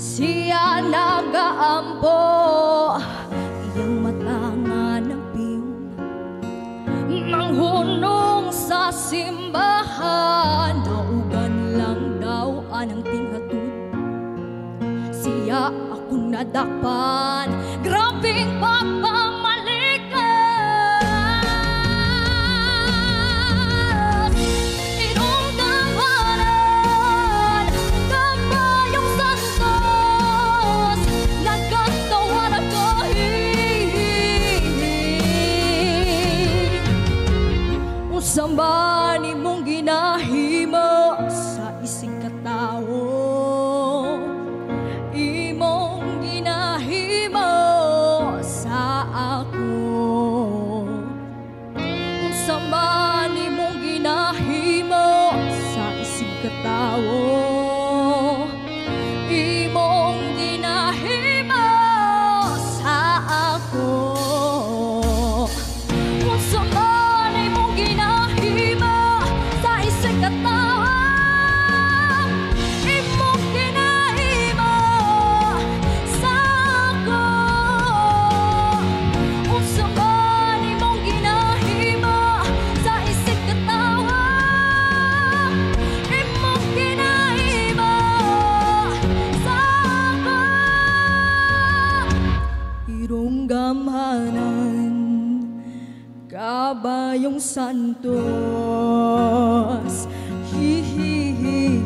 siya nagaampo, iyang mata nga nagpiyong manghunong sa simbahan. Naugan lang daw anang tinghatod, siya akong nadakpan, grabing pagpamalikas. Inunggawanan kabayong santos, nagkatawa na kahit usang ba ni mong ginahimo sa ising katao, imong ginahimo sa ako. Usang ba ni mong ginahimo sa ising katao, imong ginahimo sa ako. Usang ba ni mong ginahimo sa ising katao, imong ginahimo sa ako. Usang ba ni mong ginahimo sa ising katao, imong ginahimo sa ako. Irong gamhanan kabayong santos, hihihi.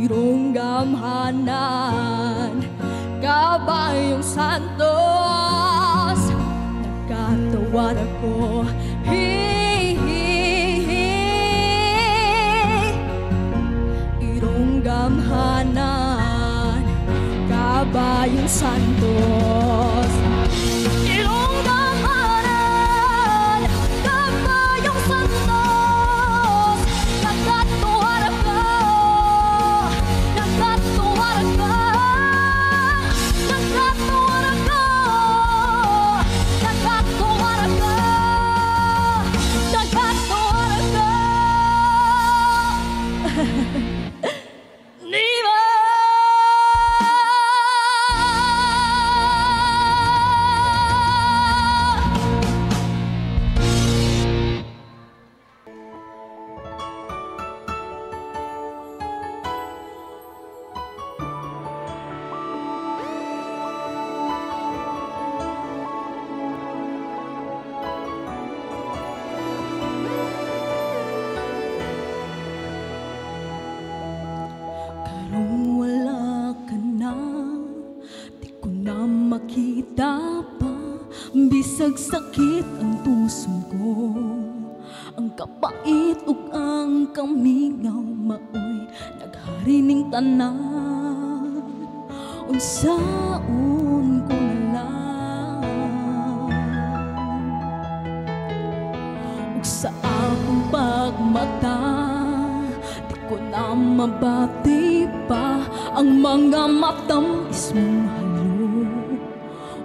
Irong gamhanan kabayong santos, nagkatawad ako, hihihi. Irong gamhanan kabayong santos, irong gamhanan kabayong santos, nagkatuwar ako, nagkatuwar ako, nagkatuwar ako, nagkatuwar ako, nagkatuwar ako. Di ba? Karong wala ka na, di ko na makita pa. Bisag sakit ang tuson ko, ang kapait ug ang kamingaw maoy naghari ning tanan. Unsaon ko na lang, ug sa akong pagmata di ko na mabati pa ang mga matamis mong halo,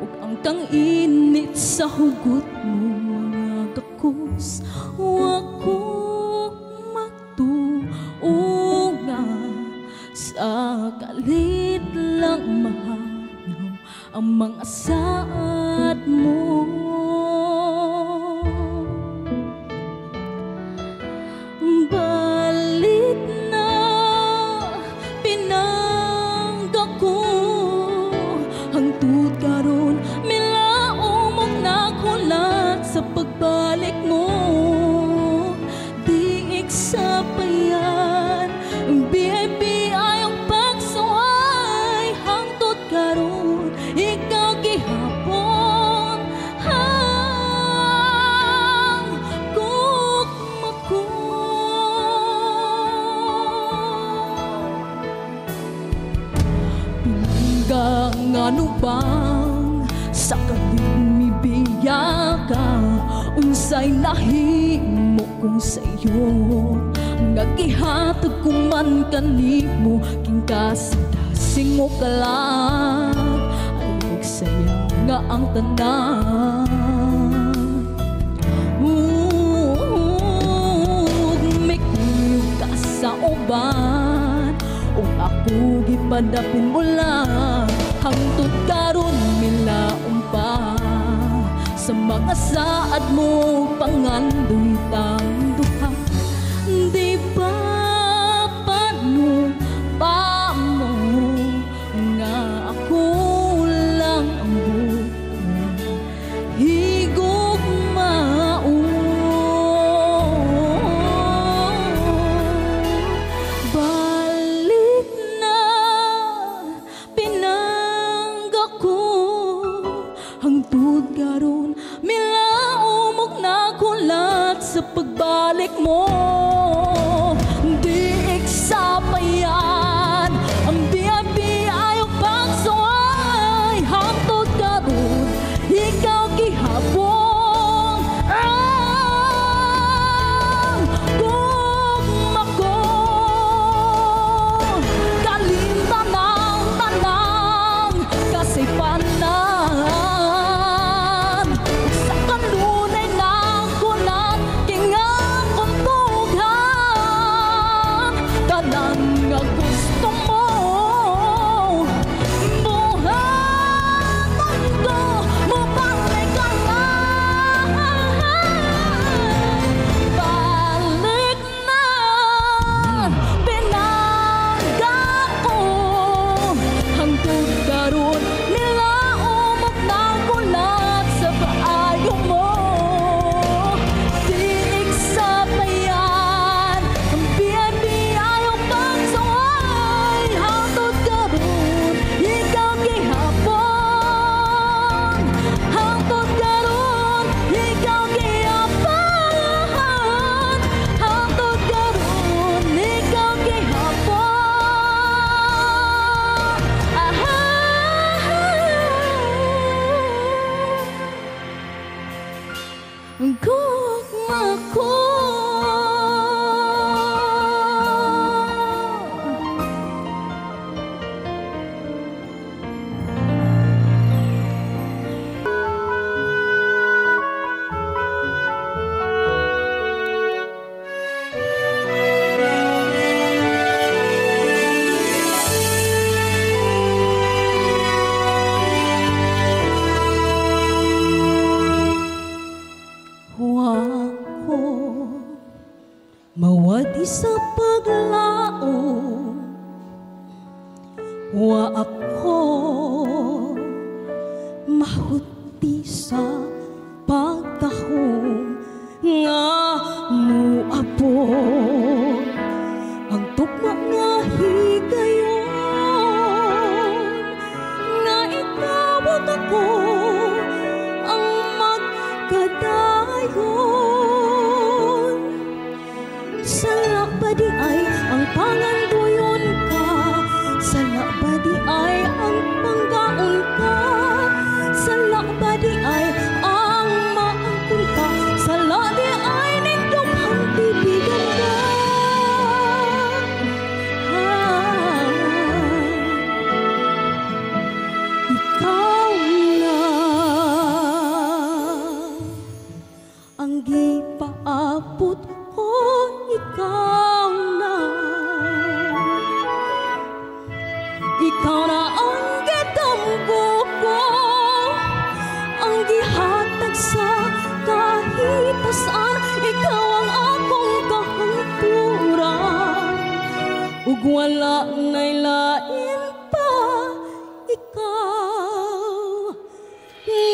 ug ang kang init sa hugot mo mga gakus. Wako magtuunga sa kalit lang mahanaw ang mga saad mo. Balik na pinangga ko, hangtod karon milao mong nakulat sa pagbalik mo. Diig sa payan, BIP ay ang pagsuway, hangtod karon ikaw gihapon. Gugma ko, pinangga nga ano bang sa kalimibiyaka, unsay nahimo kong sa'yo, nga gihatag ko man kanimo, king kasing mo kalag, ayog saya nga ang tanan. May kuyog ka sa uban, o ako padapin mo lang hangtod karon milaon pa sa mga saad mo pangandoy tang duha. Di ba paano pa mo nga ako lang ang buto higugmao. Balik na pinangga ko hangtod karon milaumog na kulat sa pagbalik mo. Di iksapayan ang biya-biya yung pagsuway hangtod karon ikaw gihapon ang gugma ko. Kalimtan ng tanang kasipanan sa kanunay ng kulat kingang kuntugan tanan nga gusto mo buhaton ko mabalik ka lang. Balik na pinangga ko hangtod karon nilaumog ng kulat sa paayo mo. Di iksapayan ang biya-biya yung pagsuway hangtod karon ikaw gihapon. Hangtod karon ikaw gihapon. Hangtod karon ikaw gihapon. Gugma ko. Wa ko mawadi sa paglao, wa ako mahuti sa pagtahong nga muabot ang tugma nga higayon nga itawag ako ang magkadayon. Sala ba di ay ang panganduyon ka? Sala ba di ay ang panggaon ka? Sala ba di ay ang maangkon ka? Sala di ay nindukhang tibigan ka? Ikaw lang ang gipaabot ko, ikaw na. Ikaw na ang gitamgo ko, ang gihatag sa kahit saan. Ikaw ang akong kahanturan, ug wala na'y lain pa, ikaw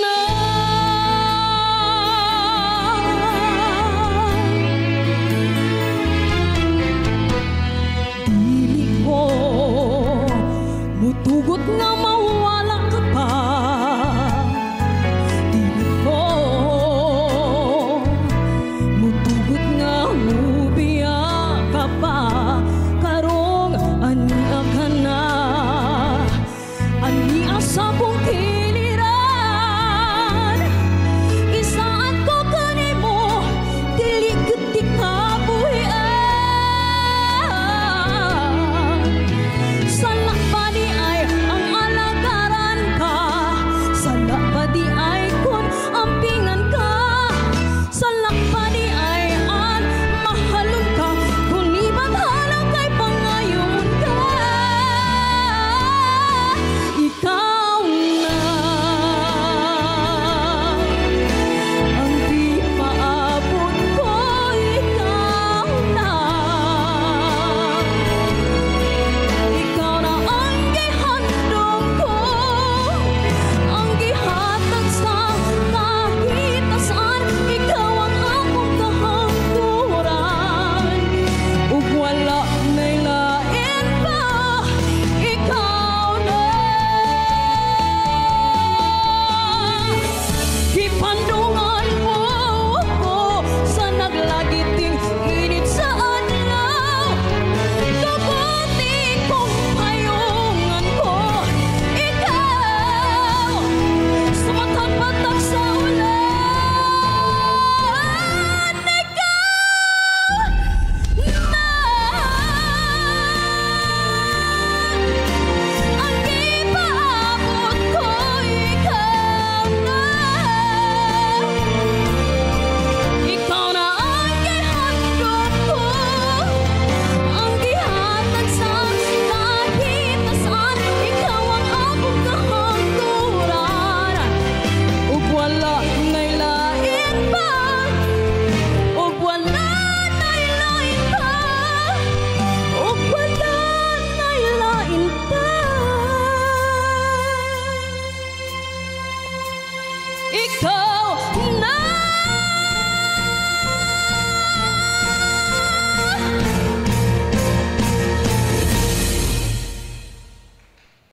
na. Dili ko mutugot nga mawa